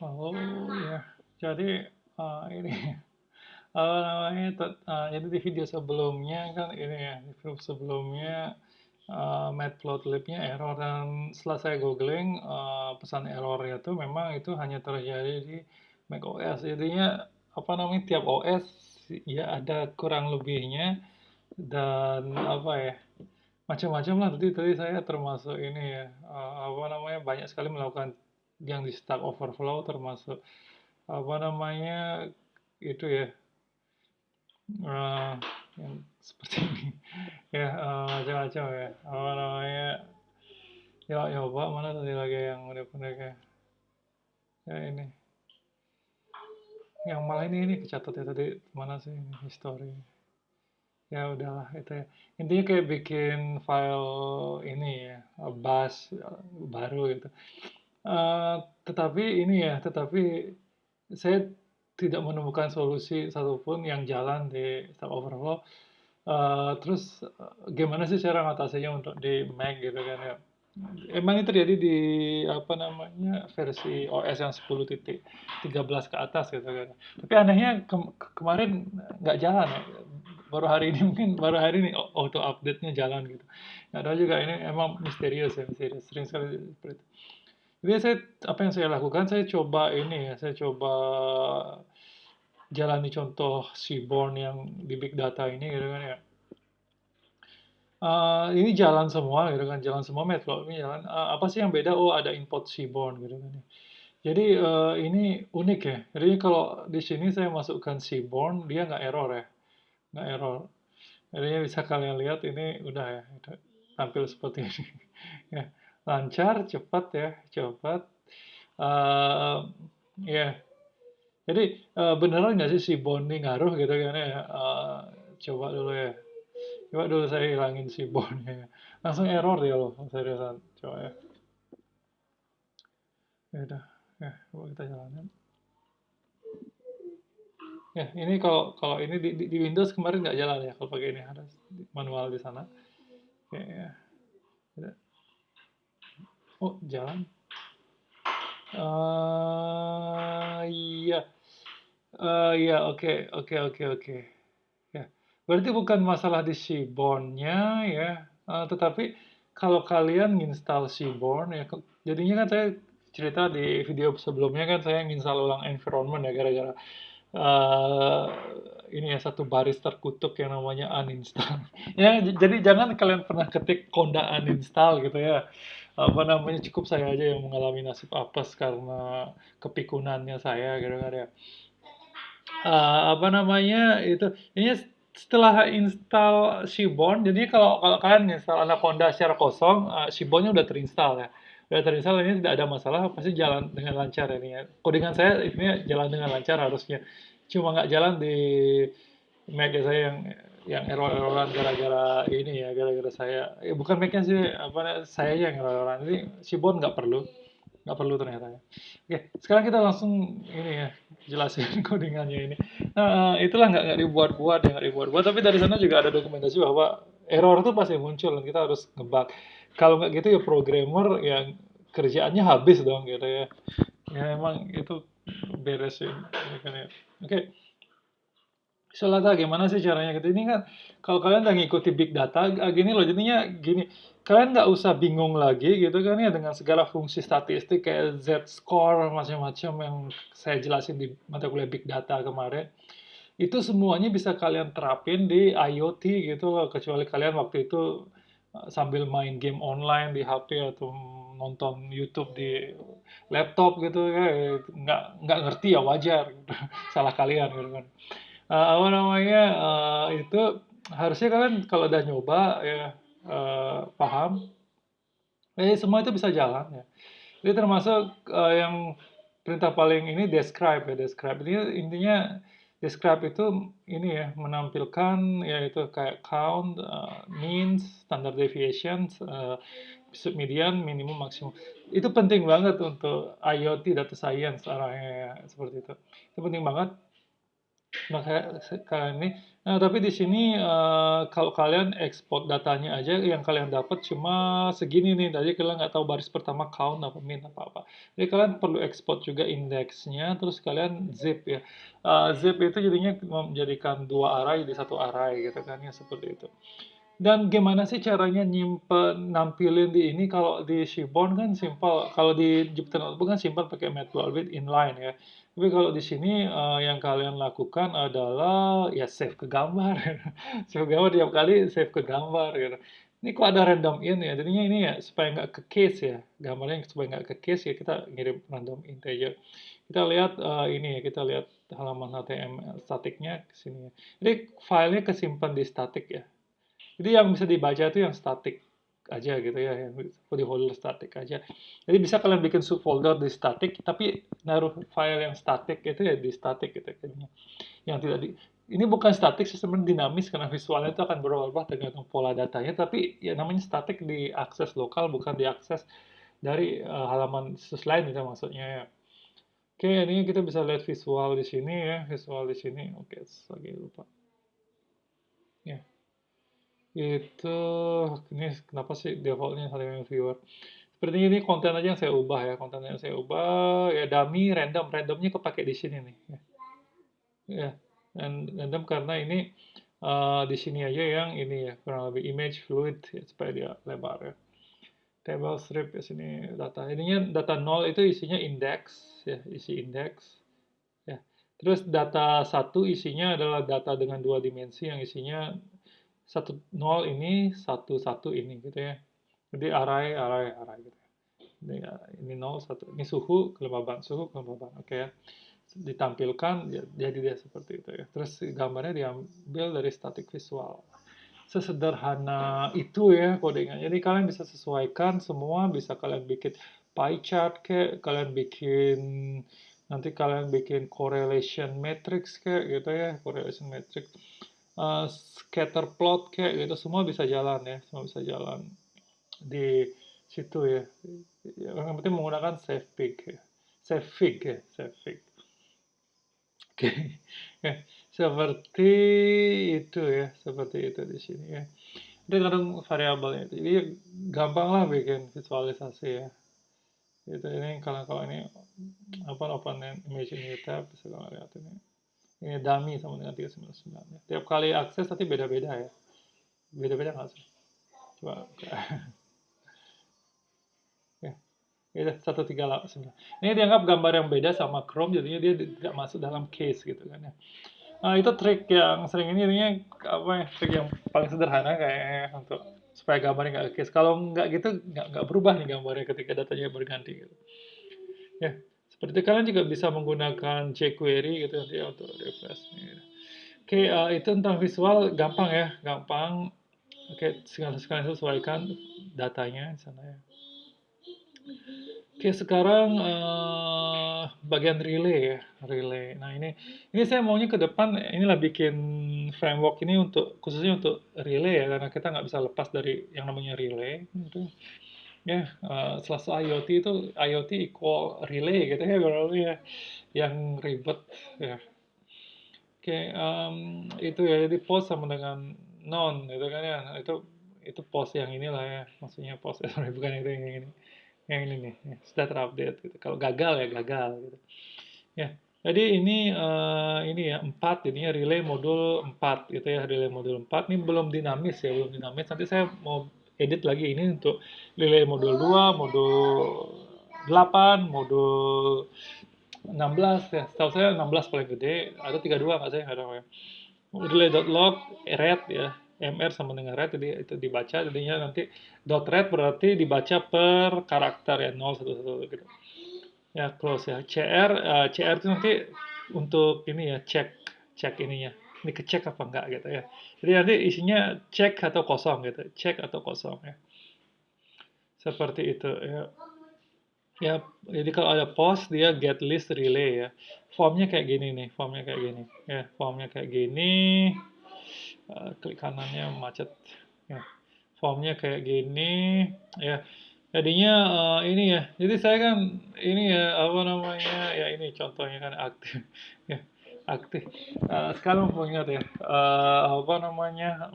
Oh ya, jadi ini apa namanya? Jadi di video sebelumnya kan ini ya, di video sebelumnya matplotlibnya error dan setelah saya googling pesan errornya tuh memang itu hanya terjadi di macOS. Jadinya apa namanya tiap OS ya ada kurang lebihnya dan apa ya macam-macam lah. Tadi saya termasuk ini ya apa namanya banyak sekali melakukan yang di Stack Overflow termasuk apa namanya itu ya eh, yang seperti ini ya macam-macam ya apa namanya ya coba mana tadi lagi yang udah ya ya ini yang malah ini kecatat ya tadi mana sih ini history ya udahlah itu ya intinya kayak bikin file ini ya bash baru gitu. Tetapi ini ya tetapi saya tidak menemukan solusi satupun yang jalan di Stack Overflow. Terus gimana sih cara ngatasinya untuk di Mac gitu kan ya? Emang ini terjadi di apa namanya versi OS yang 10.13 ke atas gitu kan. Tapi anehnya kemarin nggak jalan ya. Baru hari ini mungkin baru hari ini auto update-nya jalan gitu. Nggak tahu juga ini emang misterius ya, misterius. Sering sekali seperti itu. Jadi apa yang saya lakukan, saya coba ini ya, saya coba jalani contoh Seaborn yang di Big Data ini gitu kan ya. Ini jalan semua gitu kan, jalan semua Matplotlib ini jalan. Apa sih yang beda? Oh ada import Seaborn gitu kan ya. Jadi ini unik ya. Jadi kalau di sini saya masukkan Seaborn, dia nggak error ya, nggak error. Jadi bisa kalian lihat ini udah ya, udah tampil seperti ini. Ya, lancar, cepat ya, cepat. Eh ya, jadi beneran nggak sih si Bond ngaruh gitu kan ya? Coba dulu ya. Coba dulu saya hilangin si Bondnya. Langsung error dia loh, seriusan. Coba ya. Ya udah, ya coba kita jalanin. Ya ini kalau kalau ini di Windows kemarin nggak jalan ya kalau pakai ini harus manual di sana. Oke ya. Udah. Oh jalan. Iya. Iya oke oke oke oke. Ya, berarti bukan masalah di Seaborn-nya ya, tetapi kalau kalian nginstal Seaborn ya, jadinya kan saya cerita di video sebelumnya kan saya nginstal ulang environment ya gara-gara eh, ini ya satu baris terkutuk yang namanya uninstall. Ya, jadi jangan kalian pernah ketik konda uninstall gitu ya. Apa namanya cukup saya aja yang mengalami nasib apes karena kepikunannya saya gitu kan ya. Apa namanya itu ini setelah install Seaborn jadi kalau kalau kalian install Anaconda secara kosong Seaborn-nya udah terinstall ya udah terinstall ini tidak ada masalah pasti jalan dengan lancar ini ya codingan saya ini jalan dengan lancar harusnya cuma nggak jalan di Mac saya yang error-erroran gara-gara ini ya gara-gara saya bukan Mac-nya sih apa saya yang error-erroran jadi Seaborn nggak perlu ternyata ya. Oke, sekarang kita langsung ini ya jelasin codingannya ini. Nah, itulah nggak dibuat-buat ya nggak dibuat-buat. Tapi dari sana juga ada dokumentasi bahwa error itu pasti muncul dan kita harus ngebug. Kalau nggak gitu ya programmer yang kerjaannya habis dong gitu ya. Ya emang itu beresin. Ya kan ya. Oke, Solata gimana sih caranya gitu? Ini kan kalau kalian udah ngikuti big data gini loh jadinya gini. Kalian nggak usah bingung lagi gitu kan ya dengan segala fungsi statistik kayak Z-score macam-macam yang saya jelasin di mata kuliah big data kemarin. Itu semuanya bisa kalian terapin di IoT gitu loh, kecuali kalian waktu itu sambil main game online di HP atau nonton YouTube di laptop gitu ya, nggak ngerti ya wajar, salah kalian gitu kan. Apa namanya itu harusnya kalian kalau udah nyoba ya paham, semua itu bisa jalan ya. Jadi termasuk yang perintah paling ini describe ya describe. Ini intinya describe itu ini ya menampilkan yaitu kayak count, means, standard deviations, median, minimum, maksimum. Itu penting banget untuk IoT data science arahnya ya, seperti itu. Itu penting banget Maka kalian ini, nah tapi di sini kalau kalian ekspor datanya aja yang kalian dapat cuma segini nih, jadi kalian nggak tahu baris pertama count apa min apa apa. Jadi kalian perlu ekspor juga indeksnya, terus kalian zip ya. Zip itu jadinya menjadikan dua array jadi satu array gitu kan ya seperti itu. Dan gimana sih caranya nampilin di ini kalau di Seaborn kan simpel, kalau di Jupyter Notebook kan simpel pakai Matplotlib inline ya. Tapi kalau di sini yang kalian lakukan adalah ya save ke gambar. Save ke gambar tiap kali save ke gambar gitu. Ini kok ada random in ya, jadinya ini ya supaya nggak ke case ya, gambarnya supaya nggak ke case ya kita ngirim random integer. Kita lihat ini ya, kita lihat halaman HTML statiknya ke sini ya. Jadi filenya kesimpan di statik ya. Jadi yang bisa dibaca itu yang static aja gitu ya, yang di folder static aja. Jadi bisa kalian bikin subfolder di static, tapi naruh file yang static itu ya di static gitu kayaknya. Yang tidak di ini bukan static sih sebenarnya dinamis karena visualnya itu akan berubah tergantung pola datanya, tapi ya namanya static diakses lokal bukan diakses dari halaman situs lain itu maksudnya ya. Oke, ini kita bisa lihat visual di sini ya, visual di sini. Oke, lagi lupa. Ya. Itu ini kenapa sih defaultnya HTML viewer? Seperti ini konten aja yang saya ubah ya, konten yang saya ubah ya dummy randomnya kepake di sini nih. Ya, dan random karena ini di sini aja yang ini ya kurang lebih image fluid ya, supaya dia lebar ya. Table strip ya sini data. Ininya data nol itu isinya index ya, isi index ya. Terus data satu isinya adalah data dengan dua dimensi yang isinya satu nol ini satu satu ini gitu ya. Jadi array gitu. Ini nol satu ini suhu kelembaban oke ya, ditampilkan jadi dia seperti itu ya. Terus gambarnya diambil dari static visual. Sesederhana itu ya kodenya. Jadi kalian bisa sesuaikan semua, bisa kalian bikin pie chart kayak kalian bikin nanti kalian bikin correlation matrix kayak gitu ya, correlation matrix. Scatter plot kayak gitu semua bisa jalan ya, semua bisa jalan di situ ya. Yang penting menggunakan savefig ya. Savefig ya, savefig. Oke, ya, seperti itu ya, seperti itu di sini ya. Itu kadang variabelnya itu. Jadi gampang lah bikin visualisasi ya. Itu ini kalau ini apa open image in tab bisa kalian lihat ini. Ini dummy sama dengan 399 ya. Tiap kali akses nanti beda-beda ya. Beda-beda nggak sih? Coba. Ya, itu 139. Ini dianggap gambar yang beda sama Chrome, jadinya dia tidak masuk dalam case gitu kan ya. Nah, itu trik yang sering ini apa ya, trik yang paling sederhana kayaknya untuk supaya gambarnya nggak case. Kalau nggak gitu nggak berubah nih gambarnya ketika datanya berganti gitu. Ya, seperti kalian juga bisa menggunakan jQuery gitu nanti ya untuk refresh. Nih. Oke, itu tentang visual gampang ya, gampang. Oke, sekalian sesuaikan datanya di sana ya. Oke, sekarang bagian relay ya, relay. Nah, ini saya maunya ke depan inilah bikin framework ini untuk khususnya untuk relay ya, karena kita nggak bisa lepas dari yang namanya relay. Gitu. Ya, selasa IoT itu IoT equal relay gitu ya, berarti ya, yang ribet ya. Oke, itu ya, jadi post sama dengan non, itu kan ya, itu post yang inilah ya, maksudnya post, sorry, bukan itu yang ini nih, ya, sudah terupdate gitu. Kalau gagal ya gagal gitu. Ya, jadi ini ya 4, jadinya relay modul 4 gitu ya, relay modul 4 ini belum dinamis ya, belum dinamis. Nanti saya mau edit lagi ini untuk relay modul 2, modul 8, modul 16 ya. Setahu saya 16 paling gede, ada 32 nggak saya nggak tahu ya. Relay.log read ya, mr sama dengan read jadi itu dibaca, jadinya nanti dot read berarti dibaca per karakter ya 0 1 1 gitu. Ya close ya. CR itu nanti untuk ini ya cek cek ininya. Ini kecek apa enggak gitu ya. Jadi nanti isinya cek atau kosong gitu. Cek atau kosong ya. Seperti itu ya. Ya, jadi kalau ada post dia get list relay ya. Formnya kayak gini nih, formnya kayak gini. Ya, formnya kayak gini. Klik kanannya macet. Ya, formnya kayak gini. Ya, jadinya ini ya. Jadi saya kan ini ya apa namanya? Ya ini contohnya kan aktif. Ya. aktif. Sekarang mau ingat ya, apa namanya,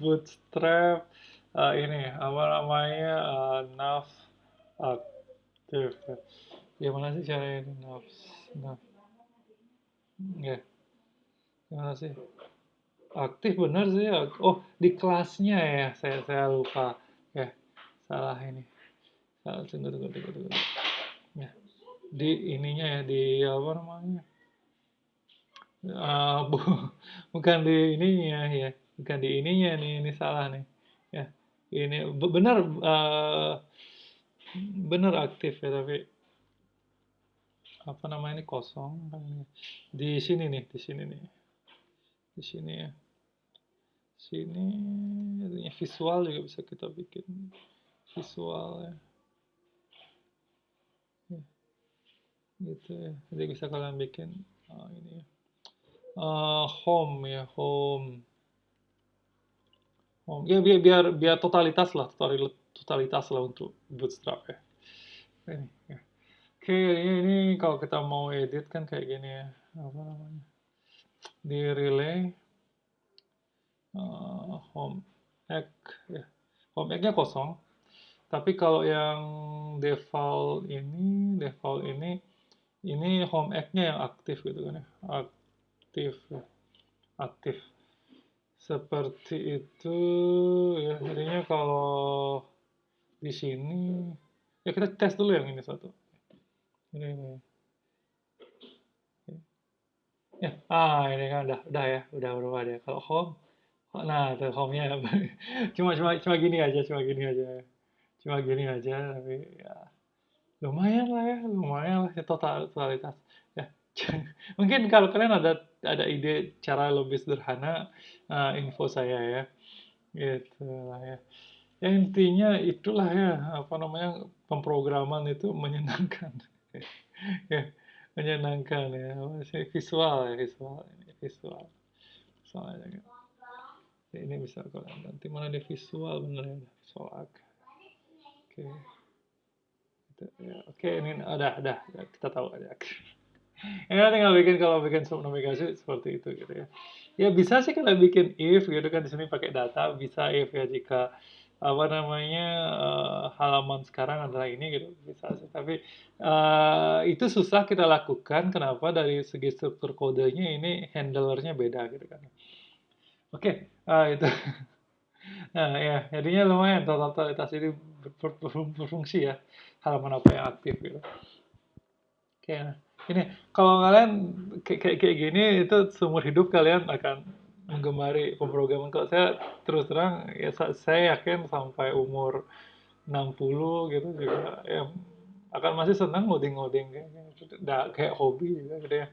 bootstrap, ini apa namanya, nav aktif. Gimana sih caranya ini nav, ya, gimana sih? Aktif bener sih. Oh, di kelasnya ya, saya lupa. Ya, salah ini. Salah, tunggu. Ya, di ininya ya, di apa namanya? Bu, bukan di ininya ya, bukan di ininya nih, ini salah nih. Ya, ini benar, benar aktif ya, tapi apa namanya ini kosong kan ini. Di sini nih, di sini nih, di sini ya, sini artinya visual juga bisa kita bikin visual ya, ya, gitu ya. Jadi bisa kalian bikin ini ya. Home ya, home. Ya biar biar totalitas lah untuk Bootstrap ya. Ini, ya. Oke, ini kalau kita mau edit kan kayak gini ya. Apa namanya? Di relay home egg ya. Home egg-nya kosong. Tapi kalau yang default ini home egg-nya yang aktif gitu kan ya. Aktif ya. Aktif. Seperti itu ya. Jadinya kalau di sini ya kita tes dulu yang ini satu. Ini. Ya, ini kan udah ya, udah berubah deh. Kalau home, nah tuh home-nya cuma cuma gini aja, cuma gini aja. Tapi ya lumayan lah ya totalitas. Ya, mungkin kalau kalian ada ide cara lebih sederhana, info saya ya, gitu lah ya. Ya intinya itulah ya, apa namanya, pemrograman itu menyenangkan. Ya, menyenangkan ya. Masih visual ya, visual. Soalnya ini bisa kalian nanti mana ada visual bener ya, visual art. Oke, gitu, ya. Oke, ini udah, ya, kita tahu aja. Ya tinggal bikin kalau bikin subnavigasi seperti itu gitu ya. Ya bisa sih kalau bikin if gitu kan di sini pakai data bisa if ya jika apa namanya halaman sekarang adalah ini gitu bisa sih. Tapi itu susah kita lakukan. Kenapa? Dari segi struktur kodenya ini handlernya beda gitu kan. Oke, itu. Nah ya jadinya lumayan totalitas ini berfungsi ya halaman apa yang aktif gitu. Oke, nah, ini kalau kalian kayak gini itu seumur hidup kalian akan menggemari pemrograman. Kalau saya terus terang ya saya yakin sampai umur 60 gitu juga ya akan masih senang ngoding-ngoding kayak hobi juga gitu ya.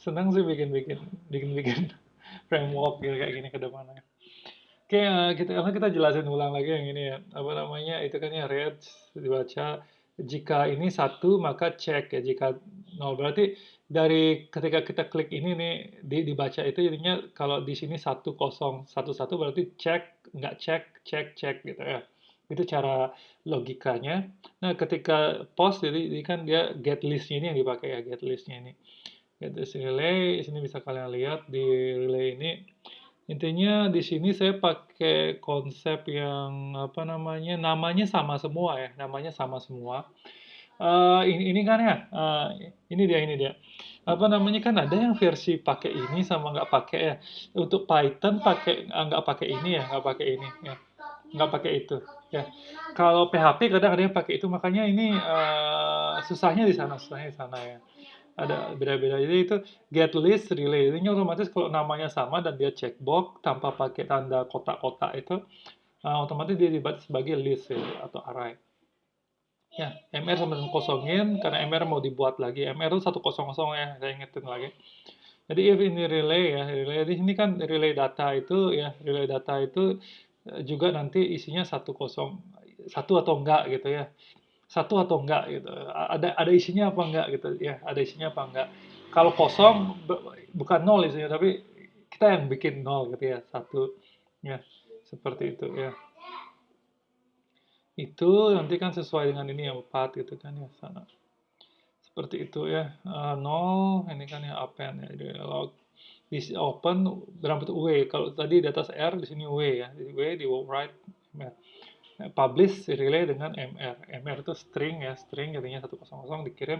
Senang sih bikin framework gitu kayak gini ke depannya. Oke, kita jelasin ulang lagi yang ini ya. Apa namanya? Itu kan ya read dibaca jika ini satu maka cek ya jika nol berarti dari ketika kita klik ini nih dibaca itu jadinya kalau di sini 1011 berarti cek nggak cek gitu ya. Itu cara logikanya. Nah, ketika post jadi kan dia get list-nya ini yang dipakai ya get list-nya ini. Get list relay sini bisa kalian lihat di relay ini. Intinya di sini saya pakai konsep yang apa namanya sama semua ya, namanya sama semua. Ini kan ya, ini dia. Apa namanya kan ada yang versi pakai ini sama nggak pakai ya. Untuk Python pakai nggak pakai ini ya, nggak pakai ini ya, nggak pakai itu ya. Kalau PHP kadang ada yang pakai itu, makanya ini susahnya di sana ya ada beda-beda. Jadi itu get list relay. Ini otomatis kalau namanya sama dan dia checkbox tanpa pakai tanda kotak-kotak itu otomatis dia dibaca sebagai list ya, atau array. Ya, MR sama dengan kosongin karena MR mau dibuat lagi. MR itu 100 ya, saya ingetin lagi. Jadi if ini relay ya, relay di sini kan relay data itu ya, relay data itu juga nanti isinya 101 atau enggak gitu ya. Satu atau enggak gitu. Ada isinya apa enggak gitu ya, ada isinya apa enggak. Kalau kosong bukan nol isinya tapi kita yang bikin nol gitu ya, satu ya. Seperti itu ya. Itu nanti kan sesuai dengan ini yang 4 gitu kan ya sana. seperti itu ya. 0 ini kan ya append ya. Jadi log di open berambut W. Kalau tadi di atas R di sini W ya. Di W di write MR. Nah, publish relay dengan MR. MR itu string ya, string jadinya 100 dikirim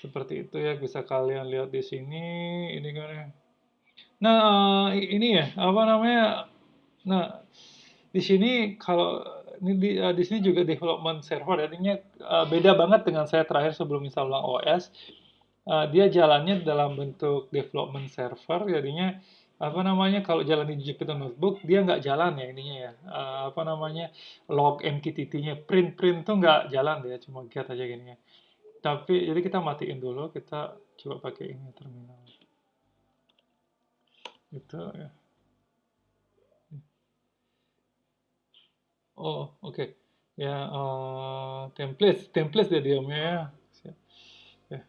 seperti itu ya. Bisa kalian lihat di sini ini kan ya. Nah, ini ya, apa namanya? Nah, di sini kalau di sini juga development server, artinya beda banget dengan saya terakhir sebelum install ulang OS. Dia jalannya dalam bentuk development server, jadinya apa namanya kalau jalan di Jupyter Notebook dia nggak jalan ya ininya ya. Apa namanya log MQTT-nya print print tuh nggak jalan dia cuma get aja gini ya. Tapi jadi kita matiin dulu, kita coba pakai ini terminal. Itu ya. Oh, oke. Ya, templates, templates dia diamnya ya. Siap. Ya,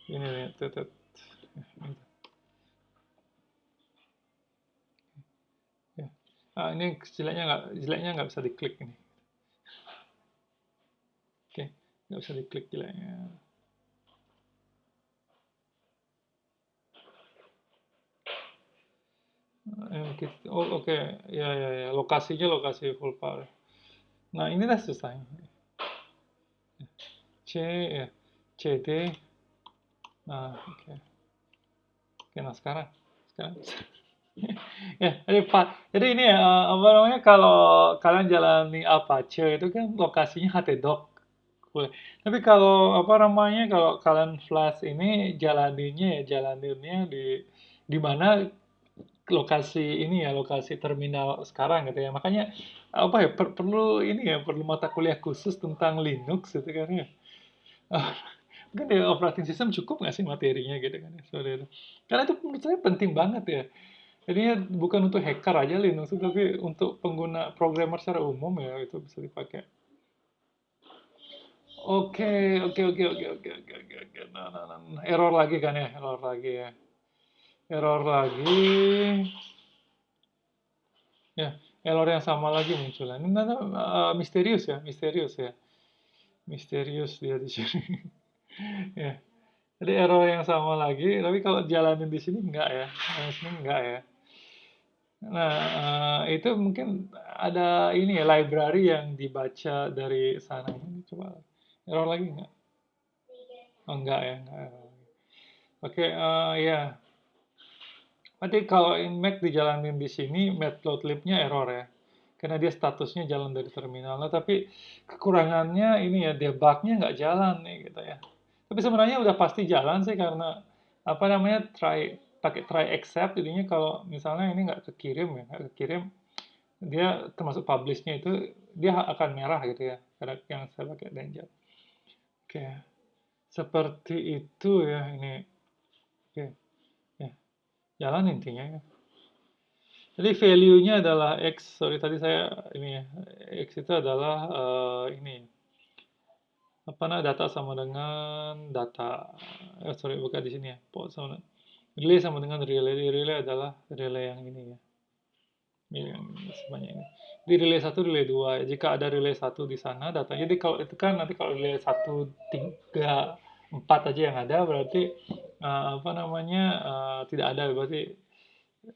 ini nih, tuh. Ya, ini. Ya. Ini jeleknya nggak bisa diklik ini. Oke, nggak bisa diklik jeleknya. Oh, oke. Ya. Lokasinya lokasi full power. Nah, ini dah susah. C, ya. CD. Nah, oke. Oke, nah sekarang. Ya, jadi ini ya, apa namanya, kalau kalian jalani Apache itu kan lokasinya htdoc. Boleh. Tapi kalau apa namanya, kalau kalian flash ini jalaninnya di mana lokasi ini ya, lokasi terminal sekarang gitu ya. Makanya apa ya, perlu ini ya, perlu mata kuliah khusus tentang Linux gitu kan ya. Ah, mungkin di operating system cukup nggak sih materinya gitu kan ya, soal itu. Karena itu menurut saya penting banget ya. Jadinya bukan untuk hacker aja Linux, tapi untuk pengguna programmer secara umum ya itu bisa dipakai. Oke. Nah. Error lagi kan ya, error lagi ya. Error lagi. Ya, error yang sama lagi muncul. Ini misterius ya, misterius ya. Misterius dia di sini. Ya. Jadi error yang sama lagi, tapi kalau jalanin di sini enggak ya. Di sini enggak ya. Nah, itu mungkin ada ini ya, library yang dibaca dari sana. Ini coba error lagi enggak? Oh, enggak ya, enggak error lagi. Oke, ya. Berarti kalau in Mac dijalanin di sini, matplotlib-nya error ya. Karena dia statusnya jalan dari terminal. Nah, tapi kekurangannya ini ya, debug-nya nggak jalan nih gitu ya. Tapi sebenarnya udah pasti jalan sih karena apa namanya pakai try except, jadinya kalau misalnya ini nggak kekirim ya, nggak kekirim, dia termasuk publish-nya itu dia akan merah gitu ya. Karena yang saya pakai danger. Oke, seperti itu ya ini. Oke, ya jalan intinya ya. Jadi value-nya adalah X, sorry tadi saya ini ya, X itu adalah ini, apa namanya, data sama dengan data, sorry bukan di sini ya, relay sama dengan relay adalah relay yang ini ya, yang sebanyak ini. Di relay satu, relay dua, jika ada relay satu di sana datanya, jadi kalau itu kan nanti kalau relay satu, tiga, empat aja yang ada, berarti apa namanya, tidak ada, berarti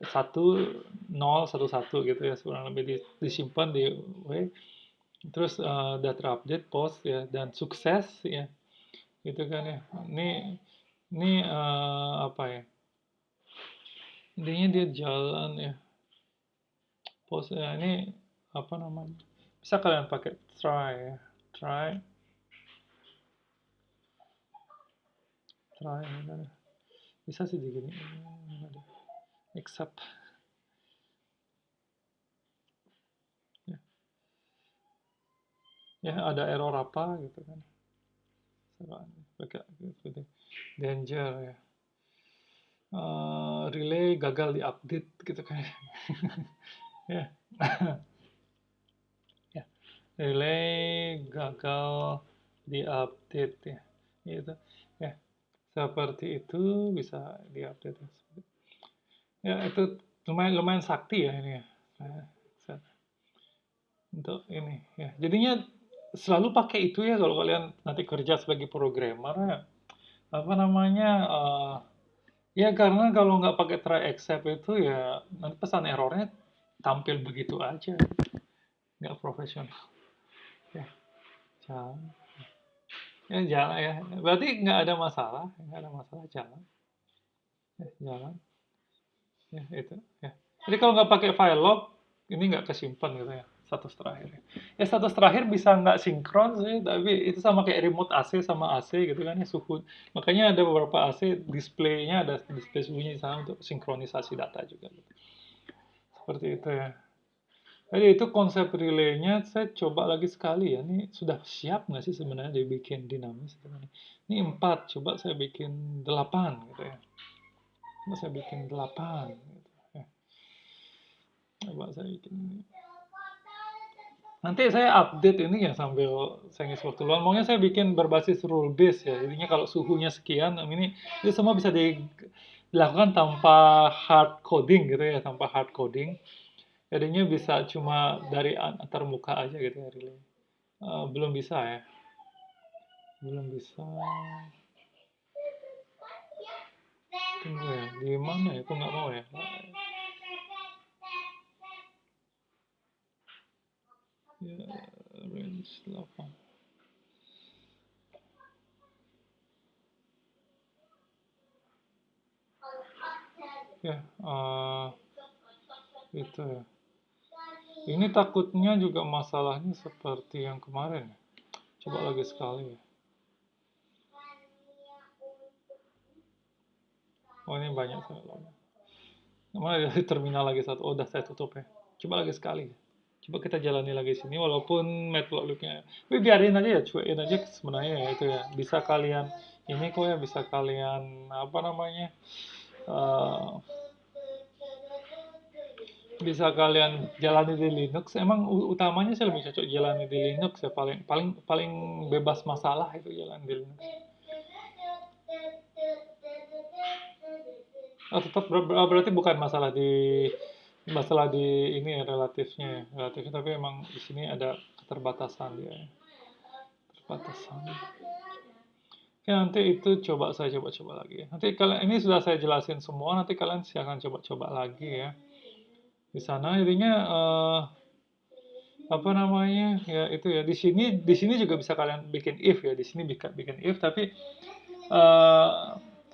satu nol satu satu gitu ya kurang lebih disimpan di W, terus data update post ya dan sukses ya gitu kan ya. Ini apa ya, intinya dia jalan ya, post ya. Ini apa namanya, bisa kalian pakai try ya, try try ya. Bisa sih digini accept ya. Ya ada error apa gitu kan, pakai gitu. Danger ya. Relay gagal di-update gitu kan. Ya. Ya, relay gagal di-update ya. Gitu. Ya, seperti itu bisa di-update. Ya, itu lumayan lumayan sakti ya ini ya. Nah, untuk ini ya. Jadinya selalu pakai itu ya kalau kalian nanti kerja sebagai programmer ya. apa namanya, ya karena kalau nggak pakai try except itu ya nanti pesan errornya tampil begitu aja, nggak profesional. Ya, jalan. Ya jalan ya. Berarti nggak ada masalah, nggak ada masalah jalan. Ya, jalan. Ya itu. Ya. Jadi kalau nggak pakai file log, ini nggak kesimpan gitu ya. Status terakhir. Ya status terakhir bisa nggak sinkron sih, tapi itu sama kayak remote AC sama AC gitu kan ya suhu. Makanya ada beberapa AC displaynya ada display suhunya di sana untuk sinkronisasi data juga. Gitu. Seperti itu ya. Jadi itu konsep relaynya saya coba lagi sekali ya. Ini sudah siap nggak sih sebenarnya dibikin dinamis? Ini 4, coba saya bikin 8 gitu ya. Coba saya bikin 8 gitu. Ya, coba saya bikin ini. Nanti saya update ini ya sambil saya ngisi waktu luang. Maunya saya bikin berbasis rule base ya. Jadinya kalau suhunya sekian, ini semua bisa dilakukan tanpa hard coding gitu ya, tanpa hard coding. Jadinya bisa cuma dari antar muka aja gitu ya relay. Belum bisa ya, belum bisa. Tunggu ya, di mana ya? Aku nggak mau ya. Ya, range 8. Ya, itu ya. Ini takutnya juga masalahnya seperti yang kemarin ya. Coba lagi sekali ya. Oh ini banyak saya lama. Mana dari terminal lagi satu. Oh udah saya tutup ya. Coba lagi sekali. Coba kita jalani lagi sini walaupun matplotlibnya. Tapi biarin aja ya, cuekin aja sebenarnya ya itu ya. Bisa kalian ini kok ya bisa kalian apa namanya? eh, bisa kalian jalani di Linux. Emang utamanya sih lebih cocok jalani di Linux ya paling paling paling bebas masalah itu jalan di Linux. Oh, tetap berarti bukan masalah di ini ya relatifnya ya. Relatifnya tapi emang di sini ada keterbatasan dia. Ya. Keterbatasan. Oke, nanti itu saya coba-coba lagi ya. Nanti kalian ini sudah saya jelasin semua, nanti kalian silakan coba-coba lagi ya. Di sana intinya apa namanya? Ya itu ya. Di sini juga bisa kalian bikin if ya. Di sini bikin if tapi eh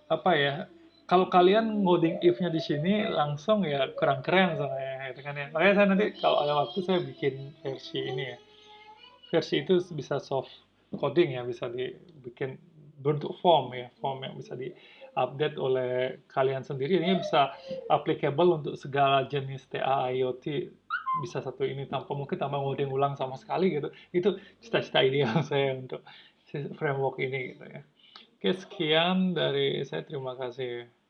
apa ya? Kalau kalian ngoding if-nya di sini langsung ya kurang keren soalnya gitu kan ya. Makanya saya nanti kalau ada waktu saya bikin versi ini ya. Versi itu bisa soft coding ya, bisa dibikin bentuk form ya, form yang bisa diupdate oleh kalian sendiri. Ini bisa applicable untuk segala jenis TA IoT bisa satu ini tanpa ngoding ulang sama sekali gitu. Itu cita-cita ideal saya untuk framework ini gitu ya. Oke, sekian dari saya. Terima kasih.